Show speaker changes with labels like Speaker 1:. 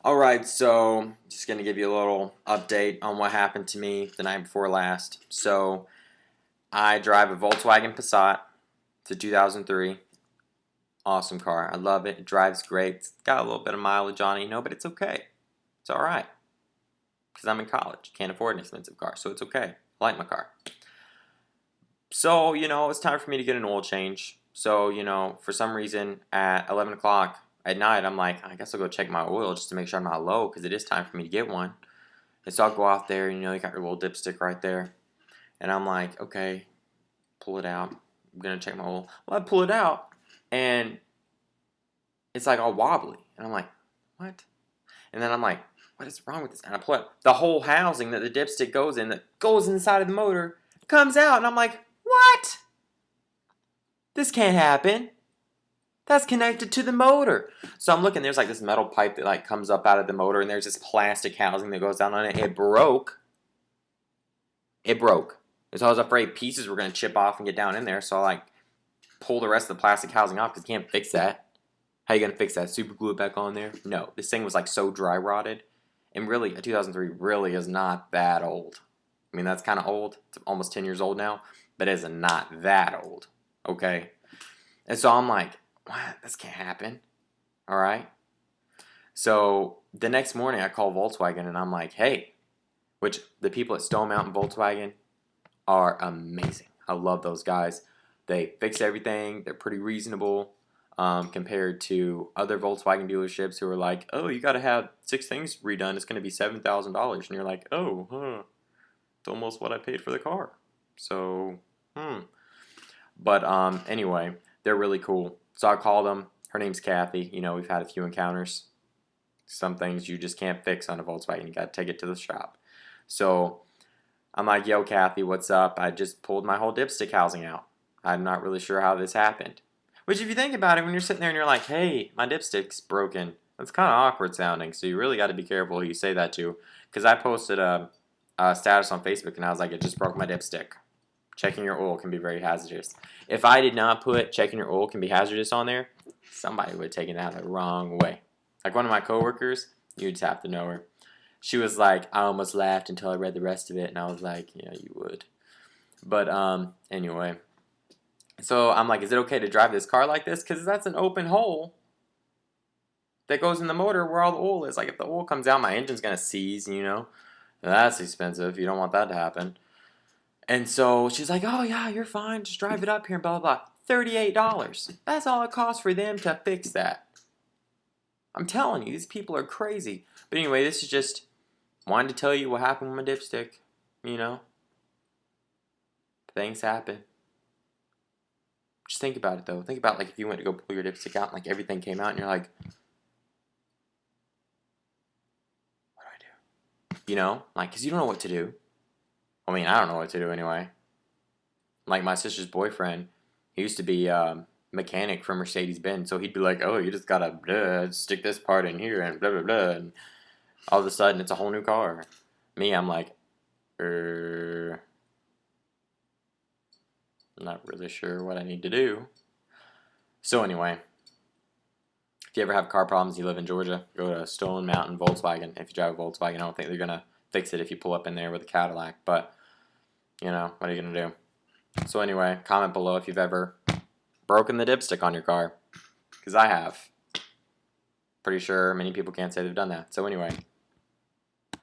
Speaker 1: Alright, so just going to give you a little update on what happened to me the night before last. So, I drive a Volkswagen Passat. It's a 2003. Awesome car. I love it. It drives great. It's got a little bit of mileage on it, but it's okay. It's alright. Because I'm in college. Can't afford an expensive car, so it's okay. I like my car. So, it's time for me to get an oil change. So, for some reason, at 11 o'clock at night, I'm like, I guess I'll go check my oil just to make sure I'm not low, because it is time for me to get one. And so I'll go out there, you got your little dipstick right there. And I'm like, okay, pull it out. I'm going to check my oil. Well, I pull it out, and it's like all wobbly. And I'm like, what? And then I'm like, what is wrong with this? And I pull it. The whole housing that the dipstick goes in, that goes inside of the motor, comes out. And I'm like, what? This can't happen. That's connected to the motor. So I'm looking, there's like this metal pipe that comes up out of the motor, and there's this plastic housing that goes down on it. It broke. It broke. And so I was afraid pieces were going to chip off and get down in there. So I pull the rest of the plastic housing off because you can't fix that. How you going to fix that? Super glue it back on there? No. This thing was so dry rotted. And really, a 2003 really is not that old. I mean, that's kind of old. It's almost 10 years old now. But it is not that old. Okay? And so I'm like, what? This can't happen. Alright? So the next morning I call Volkswagen and I'm like, hey, which the people at Stone Mountain Volkswagen are amazing. I love those guys. They fix everything. They're pretty reasonable compared to other Volkswagen dealerships who are like, oh, you got to have 6 things redone. It's going to be $7,000. And you're like, oh, it's almost what I paid for the car. So, But anyway, they're really cool. So I called them. Her name's Kathy. We've had a few encounters. Some things you just can't fix on a Volkswagen. You got to take it to the shop. So I'm like, yo, Kathy, what's up? I just pulled my whole dipstick housing out. I'm not really sure how this happened. Which, if you think about it, when you're sitting there and you're like, hey, my dipstick's broken, that's kind of awkward sounding. So you really got to be careful who you say that to. Because I posted a status on Facebook and I was like, it just broke my dipstick. Checking your oil can be very hazardous. If I did not put checking your oil can be hazardous on there, somebody would have taken that the wrong way. Like one of my coworkers, you just have to know her. She was like, I almost laughed until I read the rest of it, and I was like, yeah, you would. But anyway. So I'm like, is it okay to drive this car like this? Because that's an open hole that goes in the motor where all the oil is. Like if the oil comes out, my engine's going to seize, That's expensive. You don't want that to happen. And so she's like, oh, yeah, you're fine. Just drive it up here and blah, blah, blah. $38. That's all it costs for them to fix that. I'm telling you, these people are crazy. But anyway, this is just wanted to tell you what happened with my dipstick. Things happen. Just think about it, though. Think about, if you went to go pull your dipstick out and, everything came out and you're like, what do I do? Because you don't know what to do. I mean, I don't know what to do anyway. My sister's boyfriend, he used to be a mechanic for Mercedes-Benz, so he'd be like, oh, you just gotta stick this part in here and blah, blah, blah, and all of a sudden it's a whole new car. Me, I'm like, I'm not really sure what I need to do. So anyway, if you ever have car problems, you live in Georgia, go to Stone Mountain Volkswagen. If you drive a Volkswagen, I don't think they're gonna fix it if you pull up in there with a Cadillac, but what are you gonna do? So anyway, comment below if you've ever broken the dipstick on your car, because I have. Pretty sure many people can't say they've done that. So anyway,